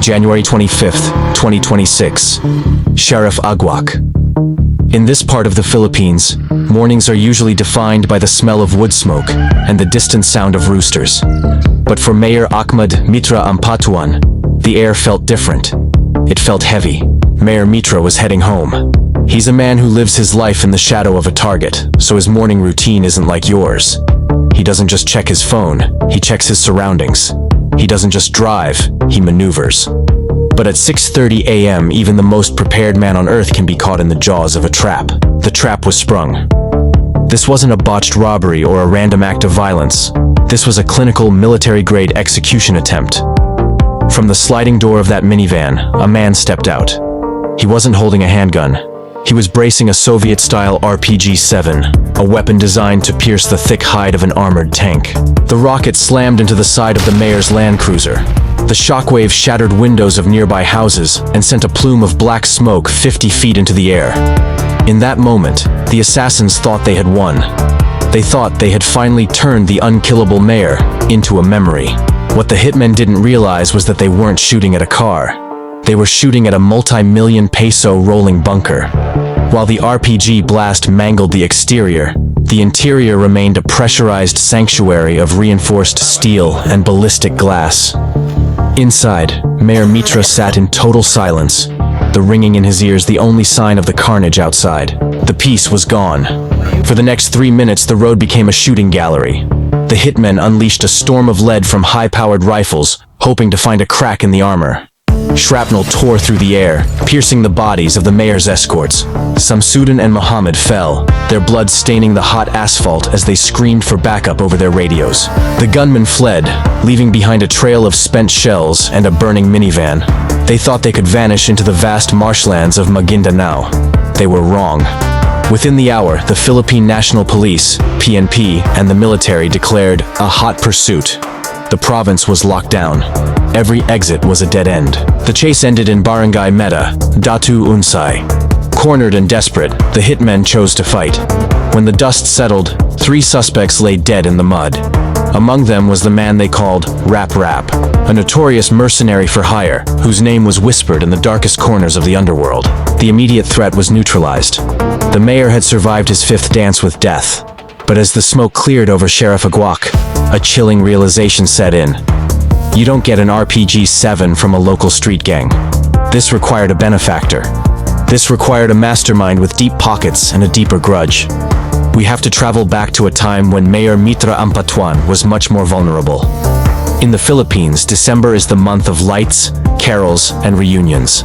January 25th, 2026. Shariff Aguak. In this part of the Philippines, mornings are usually defined by the smell of wood smoke and the distant sound of roosters. But for Mayor Akmad Mitra Ampatuan, the air felt different. It felt heavy. Mayor Mitra was heading home. He's a man who lives his life in the shadow of a target, so his morning routine isn't like yours. He doesn't just check his phone, he checks his surroundings. He doesn't just drive, he maneuvers. But at 6:30 a.m., even the most prepared man on earth can be caught in the jaws of a trap. The trap was sprung. This wasn't a botched robbery or a random act of violence. This was a clinical, military-grade execution attempt. From the sliding door of that minivan, a man stepped out. He wasn't holding a handgun. He was bracing a Soviet-style RPG-7, a weapon designed to pierce the thick hide of an armored tank. The rocket slammed into the side of the mayor's Land Cruiser. The shockwave shattered windows of nearby houses and sent a plume of black smoke 50 feet into the air. In that moment, the assassins thought they had won. They thought they had finally turned the unkillable mayor into a memory. What the hitmen didn't realize was that they weren't shooting at a car. They were shooting at a multi-million peso rolling bunker. While the RPG blast mangled the exterior, the interior remained a pressurized sanctuary of reinforced steel and ballistic glass. Inside, Mayor Mitra sat in total silence, the ringing in his ears the only sign of the carnage outside. The peace was gone. For the next 3 minutes, the road became a shooting gallery. The hitmen unleashed a storm of lead from high-powered rifles, hoping to find a crack in the armor. Shrapnel tore through the air, piercing the bodies of the mayor's escorts. Samsudin and Muhammad fell, their blood staining the hot asphalt as they screamed for backup over their radios. The gunmen fled, leaving behind a trail of spent shells and a burning minivan. They thought they could vanish into the vast marshlands of Mindanao. They were wrong. Within the hour, the Philippine National Police, PNP, and the military declared a hot pursuit. The province was locked down. Every exit was a dead end. The chase ended in Barangay Metta, Datu Unsay. Cornered and desperate, the hitmen chose to fight. When the dust settled, 3 suspects lay dead in the mud. Among them was the man they called Rap, a notorious mercenary for hire, whose name was whispered in the darkest corners of the underworld. The immediate threat was neutralized. The mayor had survived his 5th dance with death. But as the smoke cleared over Shariff Aguak, a chilling realization set in. You don't get an RPG-7 from a local street gang. This required a benefactor. This required a mastermind with deep pockets and a deeper grudge. We have to travel back to a time when Mayor Mitra Ampatuan was much more vulnerable. In the Philippines, December is the month of lights, carols, and reunions.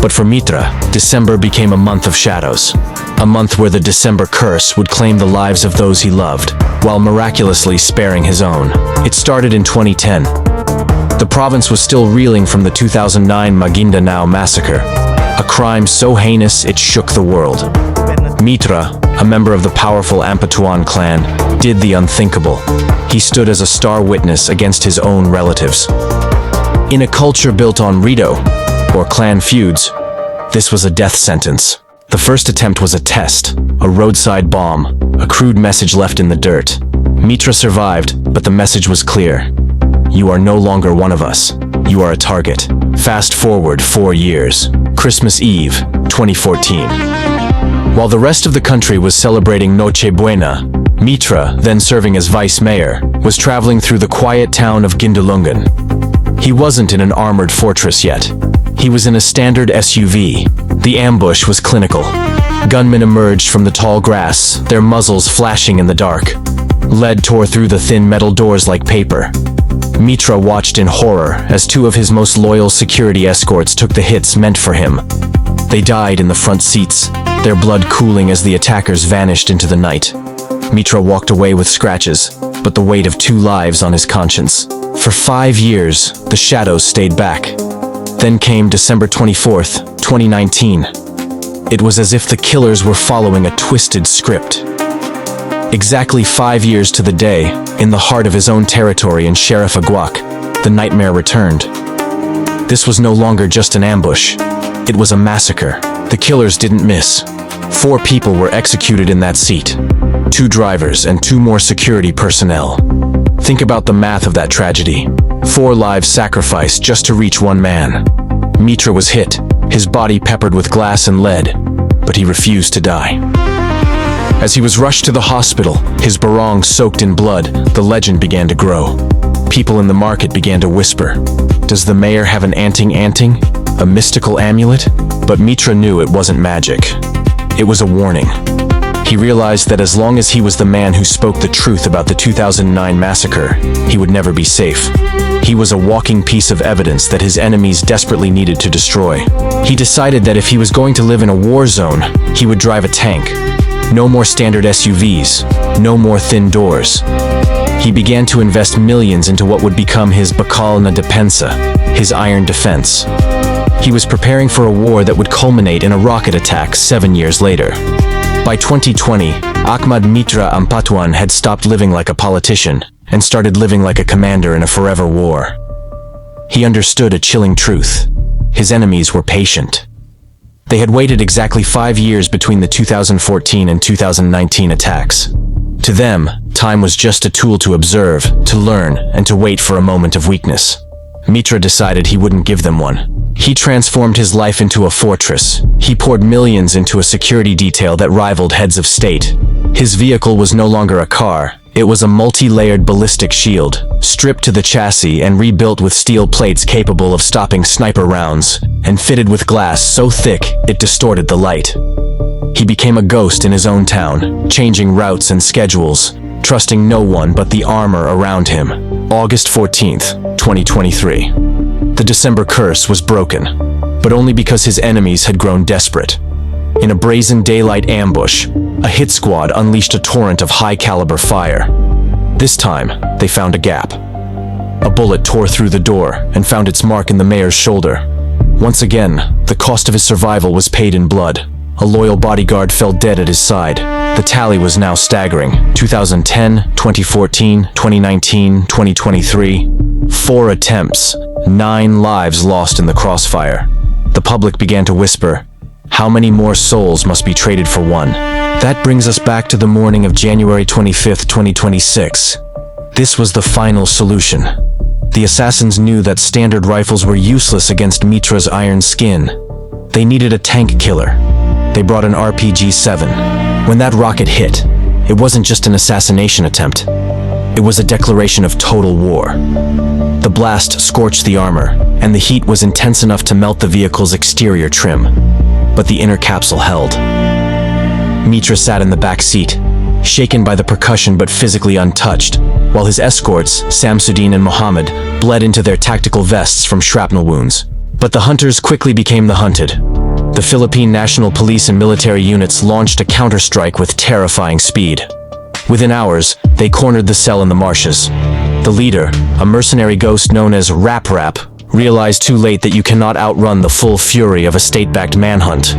But for Mitra, December became a month of shadows. A month where the December curse would claim the lives of those he loved, while miraculously sparing his own. It started in 2010. The province was still reeling from the 2009 Mindanao massacre, a crime so heinous it shook the world. Mitra, a member of the powerful Ampatuan clan, did the unthinkable. He stood as a star witness against his own relatives. In a culture built on Rito, or clan feuds, this was a death sentence. The first attempt was a test, a roadside bomb, a crude message left in the dirt. Mitra survived, but the message was clear. You are no longer one of us. You are a target. Fast forward 4 years. Christmas Eve, 2014. While the rest of the country was celebrating Noche Buena, Mitra, then serving as vice mayor, was traveling through the quiet town of Gindulungan. He wasn't in an armored fortress yet. He was in a standard SUV. The ambush was clinical. Gunmen emerged from the tall grass, their muzzles flashing in the dark. Lead tore through the thin metal doors like paper. Mitra watched in horror as 2 of his most loyal security escorts took the hits meant for him. They died in the front seats, their blood cooling as the attackers vanished into the night. Mitra walked away with scratches, but the weight of 2 lives on his conscience. For 5 years, the shadows stayed back. Then came December 24th, 2019. It was as if the killers were following a twisted script. Exactly 5 years to the day, in the heart of his own territory in Shariff Aguak, the nightmare returned. This was no longer just an ambush. It was a massacre. The killers didn't miss. 4 people were executed in that seat. 2 drivers and 2 more security personnel. Think about the math of that tragedy. 4 lives sacrificed just to reach one man. Mitra was hit, his body peppered with glass and lead, but he refused to die. As he was rushed to the hospital, his barong soaked in blood, the legend began to grow. People in the market began to whisper, "Does the mayor have an anting? A mystical amulet?" But Mitra knew it wasn't magic. It was a warning. He realized that as long as he was the man who spoke the truth about the 2009 massacre, he would never be safe. He was a walking piece of evidence that his enemies desperately needed to destroy. He decided that if he was going to live in a war zone, he would drive a tank. No more standard SUVs, no more thin doors. He began to invest millions into what would become his bakal na depensa, his iron defense. He was preparing for a war that would culminate in a rocket attack 7 years later. By 2020, Akmad Mitra Ampatuan had stopped living like a politician and started living like a commander in a forever war. He understood a chilling truth. His enemies were patient. They had waited exactly 5 years between the 2014 and 2019 attacks. To them, time was just a tool to observe, to learn, and to wait for a moment of weakness. Mitra decided he wouldn't give them one. He transformed his life into a fortress. He poured millions into a security detail that rivaled heads of state. His vehicle was no longer a car. It was a multi-layered ballistic shield, stripped to the chassis and rebuilt with steel plates capable of stopping sniper rounds, and fitted with glass so thick it distorted the light. He became a ghost in his own town, changing routes and schedules, trusting no one but the armor around him. August 14th, 2023. The December curse was broken, but only because his enemies had grown desperate. In a brazen daylight ambush, a hit squad unleashed a torrent of high-caliber fire. This time, they found a gap. A bullet tore through the door and found its mark in the mayor's shoulder. Once again, the cost of his survival was paid in blood. A loyal bodyguard fell dead at his side. The tally was now staggering. 2010, 2014, 2019, 2023. 4 attempts, 9 lives lost in the crossfire. The public began to whisper, how many more souls must be traded for one? That brings us back to the morning of January 25th, 2026. This was the final solution. The assassins knew that standard rifles were useless against Mitra's iron skin. They needed a tank killer. They brought an RPG-7. When that rocket hit, it wasn't just an assassination attempt. It was a declaration of total war. The blast scorched the armor, and the heat was intense enough to melt the vehicle's exterior trim. But the inner capsule held. Mitra sat in the back seat, shaken by the percussion but physically untouched, while his escorts, Samsudin and Mohammed, bled into their tactical vests from shrapnel wounds. But the hunters quickly became the hunted. The Philippine National Police and military units launched a counterstrike with terrifying speed. Within hours, they cornered the cell in the marshes. The leader, a mercenary ghost known as Rap, realized too late that you cannot outrun the full fury of a state-backed manhunt.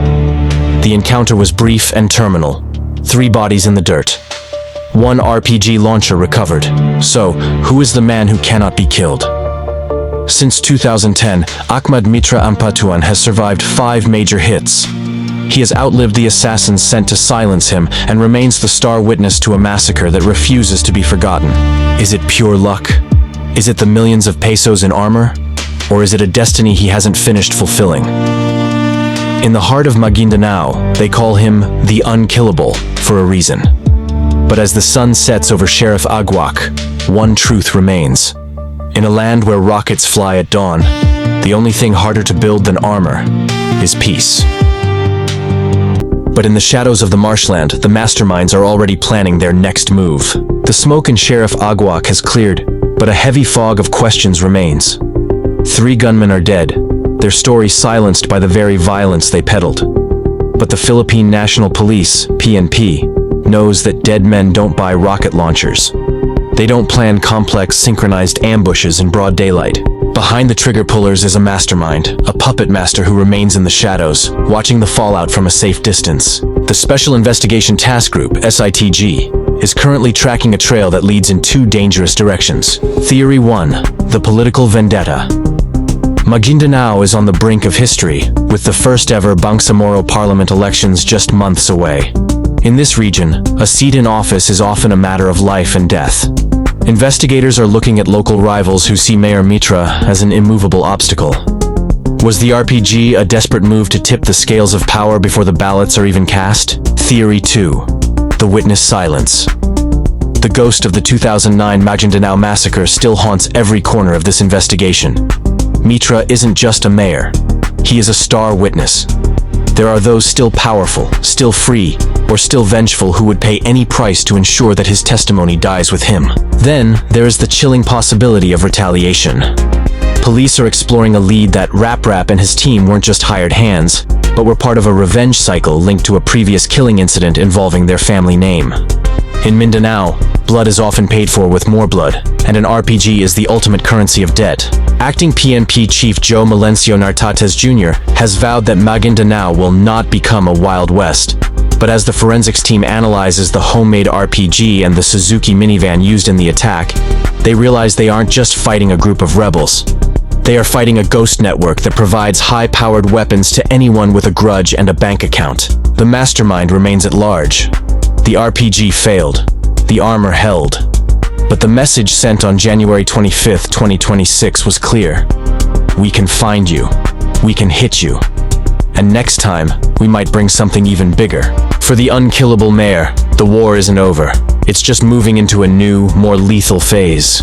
The encounter was brief and terminal. 3 bodies in the dirt. 1 RPG launcher recovered. So, who is the man who cannot be killed? Since 2010, Akmad Mitra Ampatuan has survived 5 major hits. He has outlived the assassins sent to silence him and remains the star witness to a massacre that refuses to be forgotten. Is it pure luck? Is it the millions of pesos in armor? Or is it a destiny he hasn't finished fulfilling? In the heart of Mindanao, they call him the Unkillable for a reason. But as the sun sets over Shariff Aguak, one truth remains. In a land where rockets fly at dawn, the only thing harder to build than armor is peace. But in the shadows of the marshland, the masterminds are already planning their next move. The smoke in Shariff Aguak has cleared, but a heavy fog of questions remains. 3 gunmen are dead, their story silenced by the very violence they peddled. But the Philippine National Police, PNP, knows that dead men don't buy rocket launchers. They don't plan complex, synchronized ambushes in broad daylight. Behind the trigger pullers is a mastermind, a puppet master who remains in the shadows, watching the fallout from a safe distance. The Special Investigation Task Group, SITG, is currently tracking a trail that leads in 2 dangerous directions. Theory 1, the political vendetta. Mindanao is on the brink of history, with the first ever Bangsamoro Parliament elections just months away. In this region, a seat in office is often a matter of life and death. Investigators are looking at local rivals who see Mayor Mitra as an immovable obstacle. Was the RPG a desperate move to tip the scales of power before the ballots are even cast? Theory 2. The witness silence. The ghost of the 2009 Mindanao massacre still haunts every corner of this investigation. Mitra isn't just a mayor. He is a star witness. There are those still powerful, still free, or still vengeful who would pay any price to ensure that his testimony dies with him. Then, there is the chilling possibility of retaliation. Police are exploring a lead that Rap and his team weren't just hired hands, but were part of a revenge cycle linked to a previous killing incident involving their family name. In Mindanao, blood is often paid for with more blood, and an RPG is the ultimate currency of debt. Acting PNP Chief Joe Melencio Nartates Jr. has vowed that Mindanao will not become a Wild West. But as the forensics team analyzes the homemade RPG and the Suzuki minivan used in the attack, they realize they aren't just fighting a group of rebels. They are fighting a ghost network that provides high-powered weapons to anyone with a grudge and a bank account. The mastermind remains at large. The RPG failed. The armor held. But the message sent on January 25, 2026 was clear. We can find you. We can hit you. And next time, we might bring something even bigger. For the unkillable mayor, the war isn't over. It's just moving into a new, more lethal phase.